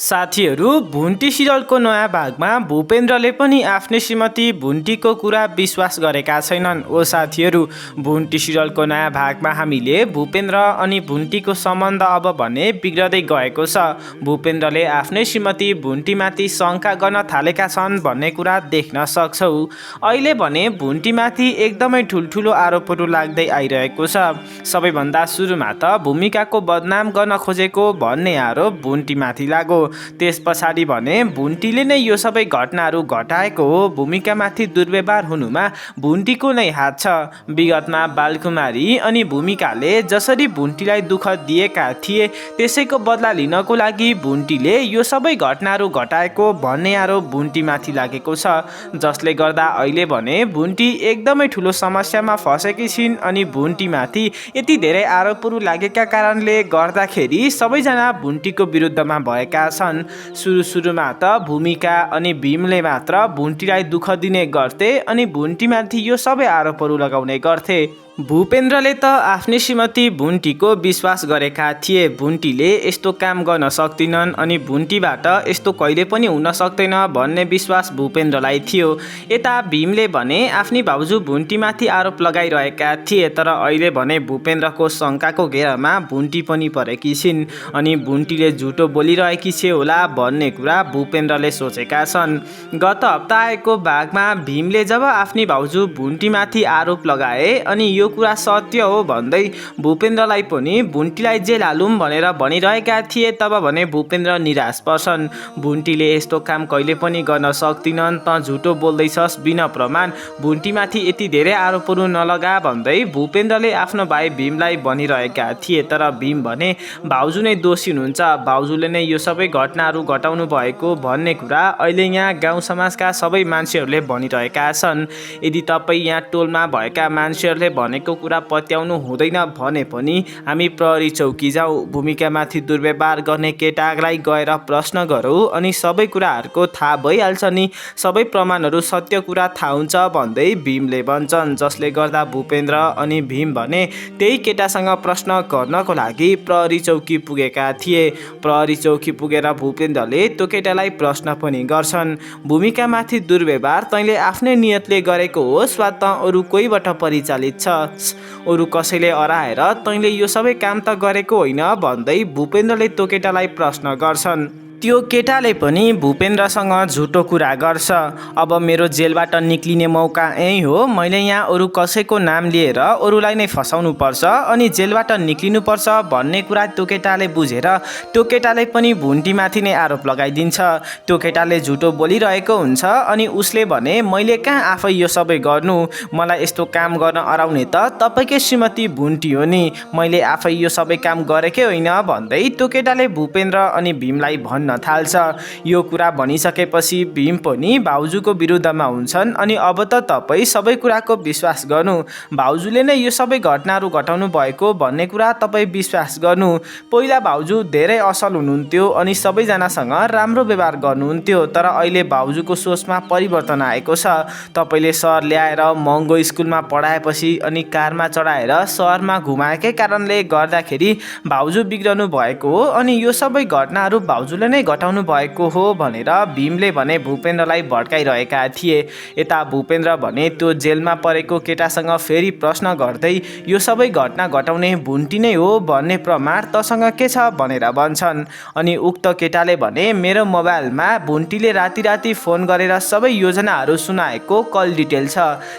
साथीहरू, भुन्टी सिरियलको नयाँ भागमा भूपेन्द्रले पनि आफ्नै श्रीमती भुन्टीको कुरा विश्वास गरेका छैनन्। ओ साथीहरू, भुन्टी सिरियलको नयाँ भागमा हामीले भूपेन्द्र अनि भुन्टीको सम्बन्ध अब भने बिग्रदै गएको छ। भूपेन्द्रले आफ्नै श्रीमती भुन्टीमाथि शङ्का गर्न थालेका छन् भन्ने कुरा देख्न सक्छौ। अहिले भने भुन्टीमाथि एकदमै ठुल्ठुलो आरोपहरू लाग्दै आइरहेको छ। सबैभन्दा सुरुमा त भूमिकाको बदनाम गर्न खोजेको भन्ने आरोप भुन्टीमाथि लाग्यो। त्यस पछाडि भने भुन्टीले नै यो सबै घटनाहरू घटाएको हो। भूमिकामाथि दुर्व्यवहार हुनुमा भुन्टीको नै हात छ। विगतमा बालकुमारी अनि भूमिकाले जसरी भुन्टीलाई दुःख दिएका थिए त्यसैको बदला लिनको लागि भुन्टीले यो सबै घटनाहरू घटाएको भन्ने आरोप भुन्टीमाथि लागेको छ। जसले गर्दा अहिले भने भुन्टी एकदमै ठुलो समस्यामा फसेकी छिन् अनि भुन्टीमाथि यति धेरै आरोपहरू लागेका कारणले गर्दाखेरि सबैजना भुन्टीको विरुद्धमा भएका छन्। सुरुमा त भूमिका अनि भीमले मात्र भुन्टीलाई दुःख दिने गर्थे अनि भुन्टीमाथि यो सबै आरोपहरू लगाउने गर्थे। भूपेन्द्रले त आफ्नै श्रीमती भुन्टीको विश्वास गरेका थिए। भुन्टीले यस्तो काम गर्न सक्दिनन् अनि भुन्टीबाट यस्तो कहिले पनि हुन सक्दैन भन्ने विश्वास भूपेन्द्रलाई थियो। यता भीमले भने आफ्नी भाउजू भुन्टीमाथि आरोप लगाइरहेका थिए। तर अहिले भने भूपेन्द्रको शङ्काको घेरामा भुन्टी पनि परेकी छिन् अनि भुन्टीले झुटो बोलिरहेकी छे होला भन्ने कुरा भूपेन्द्रले सोचेका छन्। गत हप्ता आएको भागमा भीमले जब आफ्नी भाउजू भुन्टीमाथि आरोप लगाए अनि यो कुरा सत्य हो भन्दै भूपेन्द्रलाई पनि भुन्टीलाई जेल हालौँ भनेर भनिरहेका थिए। तब भने भूपेन्द्र निराश पर्छन्। भुन्टीले यस्तो काम कहिले पनि गर्न सक्दिनन्, त झुटो बोल्दैछस् बिना प्रमाण, भुन्टीमाथि यति धेरै आरोपहरू नलगा भन्दै भूपेन्द्रले आफ्नो भाइ भीमलाई भनिरहेका थिए। तर भीम भने भाउजू नै दोषी हुनुहुन्छ, भाउजूले नै यो सबै घटनाहरू घटाउनु भएको भन्ने कुरा अहिले यहाँ गाउँ समाजका सबै मान्छेहरूले भनिरहेका छन्। यदि तपाईँ यहाँ टोलमा भएका मान्छेहरूले भनेको कुरा पत्याउनु हुँदैन भने पनि हामी प्रहरी चौकी जाउँ, भूमिकामाथि दुर्व्यवहार गर्ने केटालाई गएर प्रश्न गरौँ अनि सबै कुराहरूको थाहा भइहाल्छ नि, सबै प्रमाणहरू सत्य कुरा थाहा हुन्छ भन्दै भीमले भन्छन्। जसले गर्दा भूपेन्द्र अनि भीम भने त्यही केटासँग प्रश्न गर्नको लागि प्रहरी चौकी पुगेका थिए। प्रहरी चौकी पुगेर भूपेन्द्रले त्यो केटालाई प्रश्न पनि गर्छन्। भूमिकामाथि दुर्व्यवहार तैँले आफ्नै नियतले गरेको होस् वा त अरू कोहीबाट परिचालित छ, अरू कसैले अराएर तैँले यो सबै काम त गरेको होइन भन्दै भूपेन्द्रले त्यो केटालाई प्रश्न गर्छन्। त्यो केटाले पनि भूपेन्द्रसँग झुटो कुरा गर्छ। अब मेरो जेलबाट निक्लिने मौका यही हो, मैले यहाँ अरू कसैको नाम लिएर अरूलाई नै फसाउनु पर्छ अनि जेलबाट निक्लिनुपर्छ भन्ने कुरा त्यो केटाले बुझेर त्यो केटाले पनि भुन्टीमाथि नै आरोप लगाइदिन्छ। त्यो केटाले झुटो बोलिरहेको हुन्छ अनि उसले भने मैले कहाँ आफै यो सबै गर्नु, मलाई यस्तो काम गर्न अराउने त तपाईँकै श्रीमती भुन्टी हो नि, मैले आफै यो सबै काम गरेकै होइन भन्दै त्यो केटाले भूपेन्द्र अनि भीमलाई भन्न थाल्छ। यो कुरा भनिसकेपछि भीम पनि भाउजूको विरुद्धमा हुन्छन् अनि अब त तपाईँ सबै कुराको विश्वास गर्नु, भाउजूले नै यो सबै घटनाहरू घटाउनु भएको भन्ने कुरा तपाईँ विश्वास गर्नु। पहिला भाउजू धेरै असल हुनुहुन्थ्यो अनि सबैजनासँग राम्रो व्यवहार गर्नुहुन्थ्यो, तर अहिले भाउजूको सोचमा परिवर्तन आएको छ। तपाईँले सहर ल्याएर महँगो स्कुलमा पढाएपछि अनि कारमा चढाएर सहरमा घुमाएकै कारणले गर्दाखेरि भाउजू बिग्रनु भएको हो अनि यो सबै घटनाहरू भाउजूले नै घटाउनु भएको हो भनेर भीमले भने भूपेन्द्रलाई भड्काइरहेका थिए। यता भूपेन्द्र भने त्यो जेलमा परेको केटासँग फेरि प्रश्न गर्दै यो सबै घटना घटाउने भुन्टी नै हो भन्ने प्रमाण तसँग के छ भनेर भन्छन्। अनि उक्त केटाले भने मेरो मोबाइलमा भुन्टीले राति फोन गरेर सबै योजनाहरू सुनाएको कल डिटेल छ,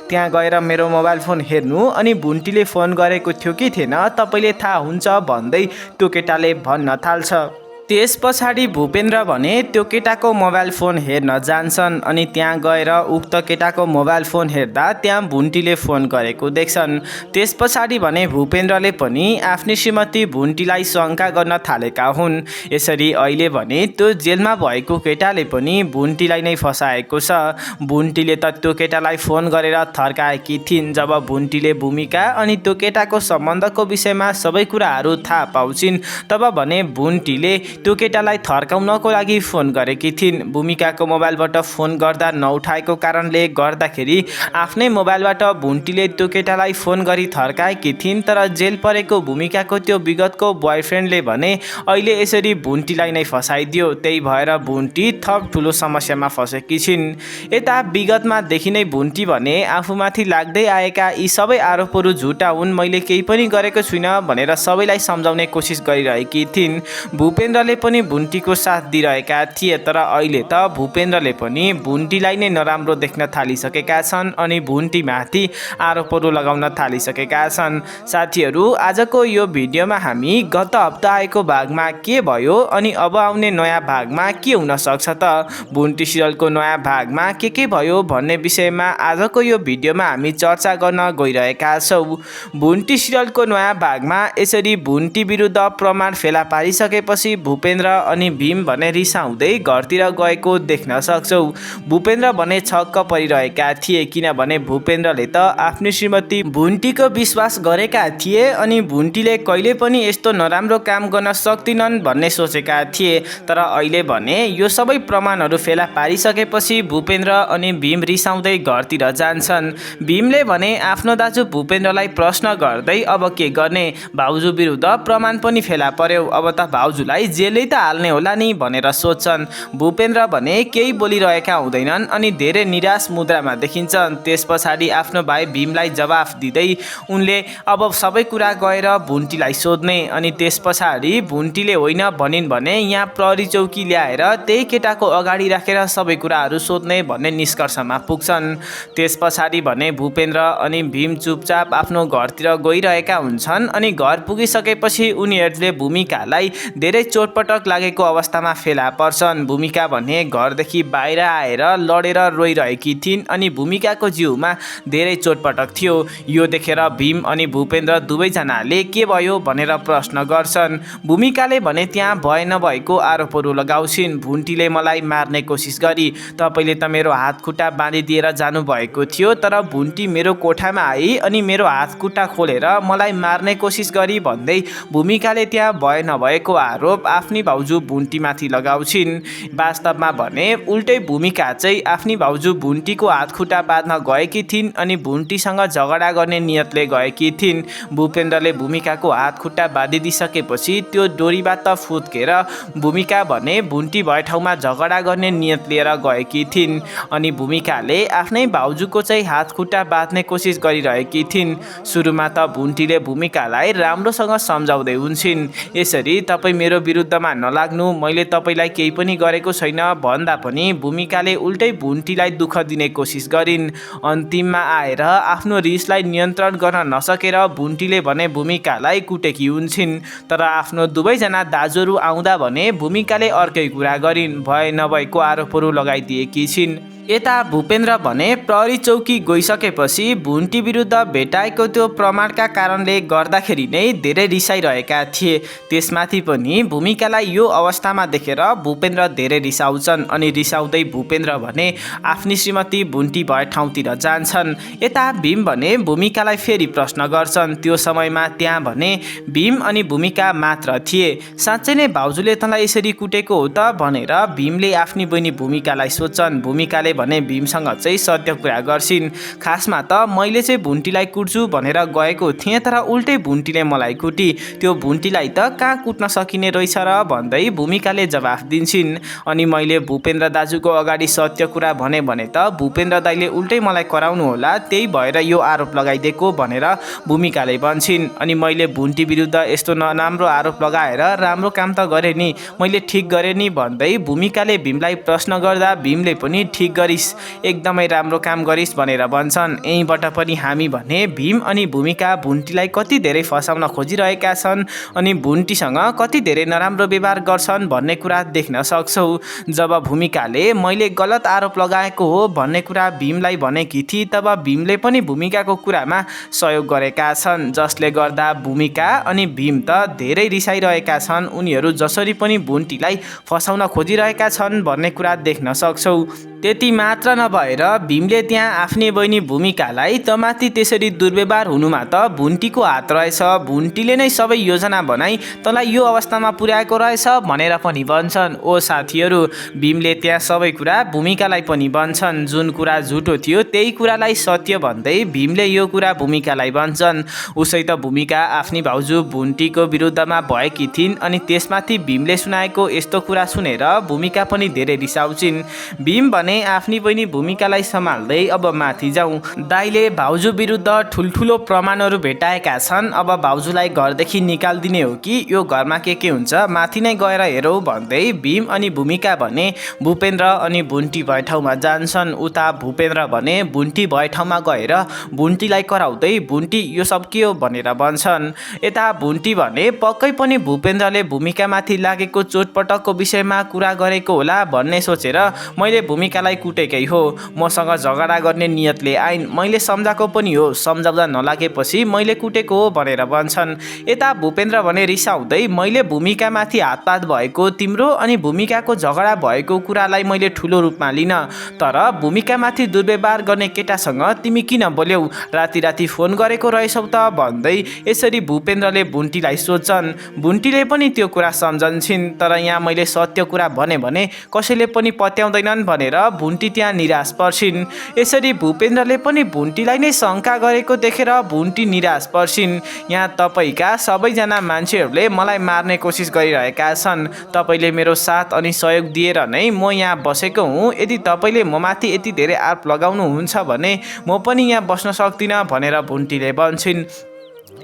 त्यहाँ गएर मेरो मोबाइल फोन हेर्नु अनि भुन्टीले फोन गरेको थियो कि थिएन तपाईँले थाहा हुन्छ भन्दै त्यो केटाले भन्न थाल्छ। त्यस पछाडि भूपेन्द्र भने त्यो केटाको मोबाइल फोन हेर्न जान्छन् अनि त्यहाँ गएर उक्त केटाको मोबाइल फोन हेर्दा त्यहाँ भुन्टीले फोन गरेको देख्छन्। त्यस पछाडि भने भूपेन्द्रले पनि आफ्नी श्रीमती भुन्टीलाई शङ्का गर्न थालेका हुन्। यसरी अहिले भने त्यो जेलमा भएको केटाले पनि भुन्टीलाई नै फसाएको छ। भुन्टीले त त्यो केटालाई फोन गरेर थर्काएकी थिइन्। जब भुन्टीले भूमिका अनि त्यो केटाको सम्बन्धको विषयमा सबै कुराहरू थाहा पाउँछिन् तब भने भुन्टीले त्यो केटालाई थर्काउनको लागि फोन गरेकी थिइन्। भूमिकाको मोबाइलबाट फोन गर्दा नउठाएको कारणले गर्दाखेरि आफ्नै मोबाइलबाट भुन्टीले त्यो केटालाई फोन गरी थर्काएकी थिइन्। तर जेल परेको भूमिकाको त्यो विगतको बोयफ्रेन्डले भने अहिले यसरी भुन्टीलाई नै फसाइदियो, त्यही भएर भुन्टी थप ठुलो समस्यामा फसेकी छिन्। यता विगतमा देखि नै भुन्टी भने आफूमाथि लाग्दै आएका यी सबै आरोपहरू झुटा हुन्, मैले केही पनि गरेको छुइनँ भनेर सबैलाई सम्झाउने कोसिस गरिरहेकी थिइन्। भूपेन्द्रले पनि भुन्टीको साथ दिइरहेका थिए। तर अहिले त भूपेन्द्रले पनि भुन्टीलाई नै नराम्रो देख्न थालिसकेका छन् अनि भुन्टीमाथि आरोपहरू लगाउन थालिसकेका छन्। साथीहरू, आजको यो भिडियोमा हामी गत हप्ता आएको भागमा के भयो अनि अब आउने नयाँ भागमा के हुन सक्छ त, भुन्टी सिरियलको नयाँ भागमा के भयो भन्ने विषयमा आजको यो भिडियोमा हामी चर्चा गर्न गइरहेका छौँ। भुन्टी सिरियलको नयाँ भागमा यसरी भुन्टी विरुद्ध प्रमाण फेला पारिसकेपछि भूपेन्द्र अनि भीम भने रिसाउँदै घरतिर गएको देख्न सक्छौँ। भूपेन्द्र भने छक्क परिरहेका थिए, किनभने भूपेन्द्रले त आफ्नो श्रीमती भुन्टीको विश्वास गरेका थिए अनि भुन्टीले कहिले पनि यस्तो नराम्रो काम गर्न सक्दिनन् भन्ने सोचेका थिए। तर अहिले भने यो सबै प्रमाणहरू फेला पारिसकेपछि भूपेन्द्र अनि भीम रिसाउँदै घरतिर जान्छन्। भीमले भने आफ्नो दाजु भूपेन्द्रलाई प्रश्न गर्दै अब के गर्ने, भाउजू विरुद्ध प्रमाण पनि फेला पर्यो, अब त भाउजूलाई जेलै त हाल्ने होला नि भनेर सोध्छन्। भूपेन्द्र भने केही बोलिरहेका हुँदैनन् अनि धेरै निराश मुद्रामा देखिन्छन्। त्यस पछाडि आफ्नो भाइ भीमलाई जवाफ दिँदै उनले अब सबै कुरा गएर भुन्टीलाई सोध्ने अनि त्यस पछाडि भुन्टीले होइन भनिन् भने यहाँ प्रहरी चौकी ल्याएर त्यही केटाको अगाडि राखेर सबै कुराहरू सोध्ने भन्ने निष्कर्षमा पुग्छन्। त्यस पछाडि भने भूपेन्द्र अनि भीम चुपचाप आफ्नो घरतिर गइरहेका हुन्छन् अनि घर पुगिसकेपछि उनीहरूले भूमिकालाई धेरै चोटपटक लागेको अवस्थामा फेला पर्छन्। भूमिका भने घरदेखि बाहिर आएर लडेर रोइरहेकी थिइन् अनि भूमिकाको जिउमा धेरै चोटपटक थियो। यो देखेर भीम अनि भूपेन्द्र दुवैजनाले के भयो भनेर प्रश्न गर्छन्। भूमिकाले भने त्यहाँ भए नभएको आरोपहरू लगाउँछिन्। भुन्टीले मलाई मार्ने कोसिस गरी, तपाईँले त मेरो हात खुट्टा बाँधिदिएर जानुभएको थियो, तर भुन्टी मेरो कोठामा आई अनि मेरो हात खुट्टा खोलेर मलाई मार्ने कोसिस गरी भन्दै भूमिकाले त्यहाँ भए नभएको आरोप आफ्नी भाउजू भुन्टीमाथि लगाउँछिन्। वास्तवमा भने उल्टै भूमिका चाहिँ आफ्नी भाउजू भुन्टीको हात खुट्टा बाँध्न गएकी थिइन् अनि भुन्टीसँग झगडा गर्ने नियतले गएकी थिइन्। भूपेन्द्रले भूमिकाको हात खुट्टा बाँधिदिसकेपछि त्यो डोरीबाट फुत्केर भूमिका भने भुन्टी भए ठाउँमा झगडा गर्ने नियत लिएर गएकी थिइन् अनि भूमिकाले आफ्नै भाउजूको चाहिँ हात खुट्टा बाँध्ने कोसिस गरिरहेकी थिइन्। सुरुमा त भुन्टीले भूमिकालाई राम्रोसँग सम्झाउँदै हुन्छन्, यसरी तपाईँ मेरो विरुद्धमा नलाग्नु, मैले तपाईँलाई केही पनि गरेको छैन भन्दा पनि भूमिकाले उल्टै भुन्टीलाई दुःख दिने कोसिस गरिन्। अन्तिममा आएर आफ्नो रिसलाई नियन्त्रण गर्न नसकेर भुन्टीले भने भूमिकालाई कुटेकी हुन्छन्। तर आफ्नो दुवैजना दाजुहरू आउँदा भने भूमिकाले अर्कै कुरा गरिन्, भए नभएको आरोपहरू लगाइदिएकी छिन्। यता भूपेन्द्र भने प्रहरी चौकी गइसकेपछि भुन्टी विरुद्ध भेटाएको त्यो प्रमाणका कारणले गर्दाखेरि नै धेरै रिसाइरहेका थिए। त्यसमाथि पनि भूमिकालाई यो अवस्थामा देखेर भूपेन्द्र धेरै रिसाउँछन् अनि रिसाउँदै भूपेन्द्र भने आफ्नी श्रीमती भुन्टी भए ठाउँतिर जान्छन्। यता भीम भने भूमिकालाई फेरि प्रश्न गर्छन्। त्यो समयमा त्यहाँ भने भीम अनि भूमिका मात्र थिए। साँच्चै नै भाउजूले तँलाई यसरी कुटेको हो त भनेर भीमले आफ्नी बहिनी भूमिकालाई सोध्छन्। भूमिकाले भने भीमसँग चाहिँ सत्य कुरा गर्छिन्। खासमा त मैले चाहिँ भुन्टीलाई कुट्छु भनेर गएको थिएँ, तर उल्टै भुन्टीले मलाई कुटी, त्यो भुन्टीलाई त कहाँ कुट्न सकिने रहेछ र भन्दै भूमिकाले जवाफ दिन्छन्। अनि मैले भूपेन्द्र दाजुको अगाडि सत्य कुरा भने त भूपेन्द्र दाइले उल्टै मलाई कराउनु होला, त्यही भएर यो आरोप लगाइदिएको भनेर भूमिकाले भन्छन्। अनि मैले भुन्टी विरुद्ध यस्तो नराम्रो आरोप लगाएर राम्रो काम त गरेँ नि, मैले ठिक गरेँ नि भन्दै भूमिकाले भीमलाई प्रश्न गर्दा भीमले पनि ठिक गरिस्, एकदमै राम्रो काम गरिस् भनेर भन्छन्। यहीँबाट पनि हामी भने भीम अनि भूमिका भुन्टीलाई कति धेरै फसाउन खोजिरहेका छन् अनि भुन्टीसँग कति धेरै नराम्रो व्यवहार गर्छन् भन्ने कुरा देख्न सक्छौँ। जब भूमिकाले मैले गलत आरोप लगाएको हो भन्ने कुरा भीमलाई भनेकी थिए, तब भीमले पनि भूमिकाको कुरामा सहयोग गरेका छन्, जसले गर्दा भूमिका अनि भीम त धेरै रिसाइरहेका छन्। उनीहरू जसरी पनि भुन्टीलाई फसाउन खोजिरहेका छन् भन्ने कुरा देख्न सक्छौँ। त्यति मात्र नभएर भीमले त्यहाँ आफ्नै बहिनी भूमिकालाई तमाथि त्यसरी दुर्व्यवहार हुनुमा त भुन्टीको हात रहेछ, भुन्टीले नै सबै योजना बनाई तँलाई यो अवस्थामा पुर्याएको रहेछ भनेर पनि भन्छन्। ओ साथीहरू, भीमले त्यहाँ सबै कुरा भूमिकालाई पनि भन्छन्। जुन कुरा झुटो थियो त्यही कुरालाई सत्य भन्दै भीमले यो कुरा भूमिकालाई भन्छन्। उसै त भूमिका आफ्नी भाउजू भुन्टीको विरुद्धमा भएकी थिइन् अनि त्यसमाथि भीमले सुनाएको यस्तो कुरा सुनेर भूमिका पनि धेरै रिसाउँछिन्। भीम भने आफ्नी बहिनी भूमिकालाई सम्हाल्दै अब माथि जाउँ, दाइले भाउजू विरुद्ध ठुल्ठुलो प्रमाणहरू भेटाएका छन्, अब भाउजूलाई घरदेखि निकालिदिने हो कि यो घरमा के हुन्छ माथि नै गएर हेरौँ भन्दै भीम अनि भूमिका भने भूपेन्द्र अनि भुन्टी भए ठाउँमा जान्छन्। उता भूपेन्द्र भने भुन्टी भए ठाउँमा गएर भुन्टीलाई कराउँदै भुन्टी यो सब के हो भनेर भन्छन्। यता भुन्टी भने पक्कै पनि भूपेन्द्रले भूमिकामाथि लागेको चोटपटकको विषयमा कुरा गरेको होला भन्ने सोचेर मैले भूमिकालाई कुटेकै हो, मसँग झगडा गर्ने नियतले आइन्, मैले सम्झाएको पनि हो, सम्झाउँदा नलागेपछि मैले कुटेको हो भनेर भन्छन्। यता भूपेन्द्र भने रिसाउँदै मैले भूमिकामाथि हातपात भएको, तिम्रो अनि भूमिकाको झगडा भएको कुरालाई मैले ठुलो रूपमा लिन, तर भूमिकामाथि दुर्व्यवहार गर्ने केटासँग तिमी किन बोल्यौ, राति राति फोन गरेको रहेछौ त भन्दै यसरी भूपेन्द्रले भुन्टीलाई सोध्छन्। भुन्टीले पनि त्यो कुरा सम्झन्छन्, तर यहाँ मैले सत्य कुरा भने कसैले पनि पत्याउँदैनन् भनेर भुन्टी त्यहाँ निराश पर्छिन्। यसरी भूपेन्द्रले पनि भुन्टीलाई नै शङ्का गरेको देखेर भुन्टी निराश पर्छिन्। यहाँ तपाईँका सबैजना मान्छेहरूले मलाई मार्ने कोसिस गरिरहेका छन्, तपाईँले मेरो साथ अनि सहयोग दिएर नै म यहाँ बसेको हुँ, यदि तपाईँले ममाथि यति धेरै आरोप लगाउनुहुन्छ भने म पनि यहाँ बस्न सक्दिनँ भनेर भुन्टीले भन्छन्।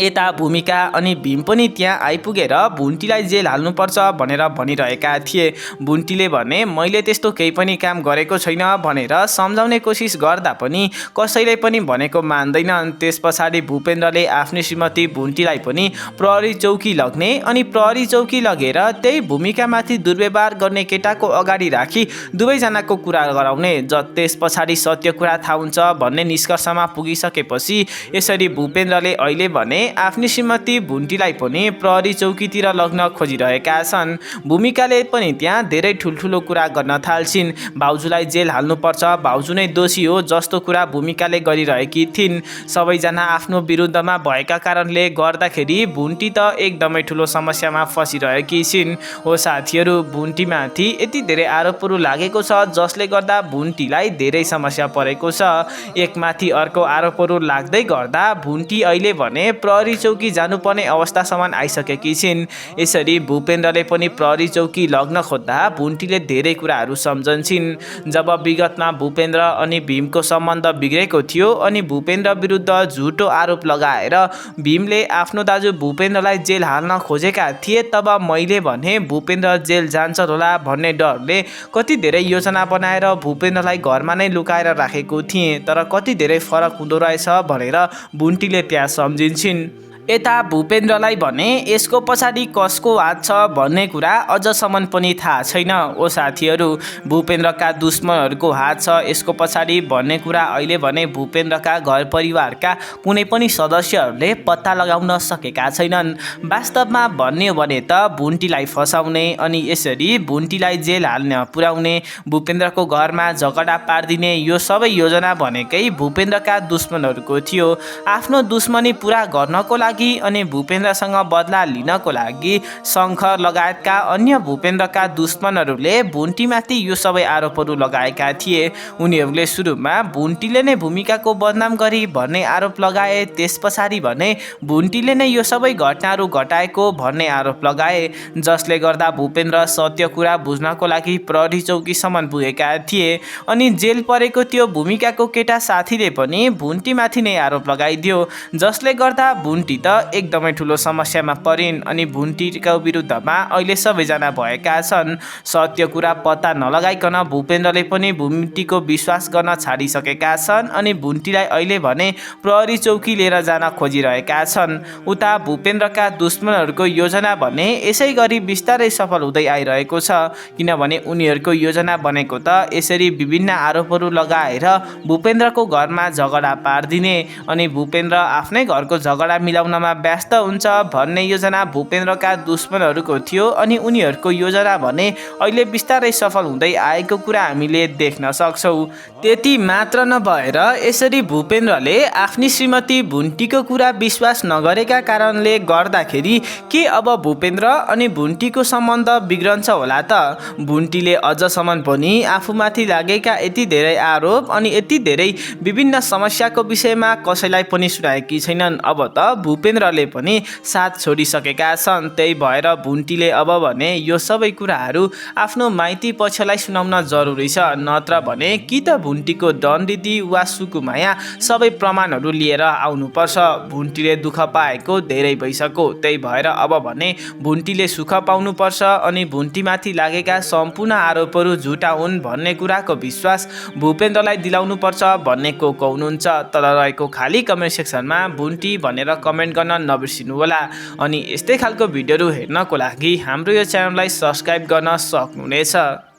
यता भूमिका अनि भीम पनि त्यहाँ आइपुगेर भुन्टीलाई जेल हाल्नुपर्छ भनेर भनिरहेका थिए। भुन्टीले भने मैले त्यस्तो केही पनि काम गरेको छैन भनेर सम्झाउने कोसिस गर्दा पनि कसैले पनि भनेको मान्दैनन्। त्यस पछाडि भूपेन्द्रले आफ्नी श्रीमती भुन्टीलाई पनि प्रहरी चौकी लग्ने अनि प्रहरी चौकी लगेर त्यही भूमिकामाथि दुर्व्यवहार गर्ने केटाको अगाडि राखी दुवैजनाको कुरा गराउने। त्यस पछाडि सत्य कुरा थाहा हुन्छ भन्ने निष्कर्षमा पुगिसकेपछि यसरी भूपेन्द्रले अहिले भने आफ्नी श्रीमती भुन्टीलाई पनि प्रहरी चौकीतिर लग्न खोजिरहेका छन्। भूमिकाले पनि त्यहाँ धेरै ठुल्ठुलो कुरा गर्न थाल्छिन्। भाउजूलाई जेल हाल्नुपर्छ, भाउजू नै दोषी हो जस्तो कुरा भूमिकाले गरिरहेकी थिइन्। सबैजना आफ्नो विरुद्धमा भएका कारणले गर्दाखेरि भुन्टी त एकदमै ठुलो समस्यामा फसिरहेकी छिन्। हो साथीहरू, भुन्टीमाथि यति धेरै आरोपहरू लागेको छ जसले गर्दा भुन्टीलाई धेरै समस्या परेको छ। एकमाथि अर्को आरोपहरू लाग्दै गर्दा भुन्टी अहिले भने प्रहरी चौकी जानुपर्ने अवस्थासम्म आइसकेकी छिन्। यसरी भूपेन्द्रले पनि प्रहरी चौकी लग्न खोज्दा भुन्टीले धेरै कुराहरू सम्झन्छन्। जब विगतमा भूपेन्द्र अनि भीमको सम्बन्ध बिग्रेको थियो अनि भूपेन्द्र विरुद्ध झुटो आरोप लगाएर भीमले आफ्नो दाजु भूपेन्द्रलाई जेल हाल्न खोजेका थिए, तब मैले भने भूपेन्द्र जेल जान्छ होला भन्ने डरले कति धेरै योजना बनाएर भूपेन्द्रलाई घरमा नै लुकाएर राखेको थिएँ, तर कति धेरै फरक हुँदो रहेछ भनेर भुन्टीले त्यहाँ सम्झिन्छन्। यता भूपेन्द्रलाई भने यसको पछाडि कसको हात छ भन्ने कुरा अझसम्म पनि थाहा छैन। ओ साथीहरू, भूपेन्द्रका दुश्मनहरूको हात छ यसको पछाडि भन्ने कुरा अहिले भने भूपेन्द्रका घर परिवारका कुनै पनि सदस्यहरूले पत्ता लगाउन सकेका छैनन्। वास्तवमा भन्ने हो भने त भुन्टीलाई फसाउने अनि यसरी भुन्टीलाई जेल हाल्न पुर्याउने, भूपेन्द्रको घरमा झगडा पारिदिने यो सबै योजना भनेकै भूपेन्द्रका दुश्मनहरूको थियो। आफ्नो दुश्मनी पुरा गर्नको लागि अनि भूपेन्द्रसँग बदला लिनको लागि शङ्कर लगायतका अन्य भूपेन्द्रका दुश्मनहरूले भुन्टीमाथि यो सबै आरोपहरू लगाएका थिए। उनीहरूले सुरुमा भुन्टीले नै भूमिकाको बदनाम गरी भन्ने आरोप लगाए, त्यस पछाडि भने भुन्टीले नै यो सबै घटनाहरू घटाएको भन्ने आरोप लगाए, जसले गर्दा भूपेन्द्र सत्य कुरा बुझ्नको लागि प्रहरी चौकीसम्म पुगेका थिए। अनि जेल परेको त्यो भूमिकाको केटा साथीले पनि भुन्टीमाथि नै आरोप लगाइदियो, जसले गर्दा भुन्टी त एकदमै ठुलो समस्यामा परिन् अनि भुन्टीको विरुद्धमा अहिले सबैजना भएका छन्। सत्य कुरा पत्ता नलगाइकन भूपेन्द्रले पनि भुन्टीको विश्वास गर्न छाडिसकेका छन् अनि भुन्टीलाई अहिले भने प्रहरी चौकी लिएर जान खोजिरहेका छन्। उता भूपेन्द्रका दुश्मनहरूको योजना भने यसै गरी बिस्तारै सफल हुँदै आइरहेको छ, किनभने उनीहरूको योजना बनेको त यसरी विभिन्न आरोपहरू लगाएर भूपेन्द्रको घरमा झगडा पारिदिने अनि भूपेन्द्र आफ्नै घरको झगडा मिलाउन गर्नमा व्यस्त हुन्छ भन्ने योजना भूपेन्द्रका दुश्मनहरूको थियो अनि उनीहरूको योजना भने अहिले बिस्तारै सफल हुँदै आएको कुरा हामीले देख्न सक्छौँ। त्यति मात्र नभएर यसरी भूपेन्द्रले आफ्नी श्रीमती भुन्टीको कुरा विश्वास नगरेका कारणले गर्दाखेरि के अब भूपेन्द्र अनि भुन्टीको सम्बन्ध बिग्रन्छ होला त? भुन्टीले अझसम्म पनि आफूमाथि लागेका यति धेरै आरोप अनि यति धेरै विभिन्न समस्याको विषयमा कसैलाई पनि सुनाएकी छैनन्। अब त भूपेन्द्रले पनि साथ छोडिसकेका छन्। त्यही भएर भुन्टीले अब भने यो सबै कुराहरू आफ्नो माइती पक्षलाई सुनाउन जरुरी छ, नत्र भने कि त भुन्टीको दण्डिदी वा सुकुमाया सबै प्रमाणहरू लिएर आउनुपर्छ। भुन्टीले दुःख पाएको धेरै भइसक्यो, त्यही भएर अब भने भुन्टीले सुख पाउनुपर्छ अनि भुन्टीमाथि लागेका सम्पूर्ण आरोपहरू झुटा हुन् भन्ने कुराको विश्वास भूपेन्द्रलाई दिलाउनुपर्छ भन्ने को हुनुहुन्छ। तल रहेको खाली कमेन्ट सेक्सनमा भुन्टी भनेर कमेन्ट गर्न नबिर्सिनु होला। अनि यस्तै खालको भिडियोहरू हेर्नको लागि हाम्रो यो च्यानललाई सब्स्क्राइब गर्न सक्नुहुनेछ।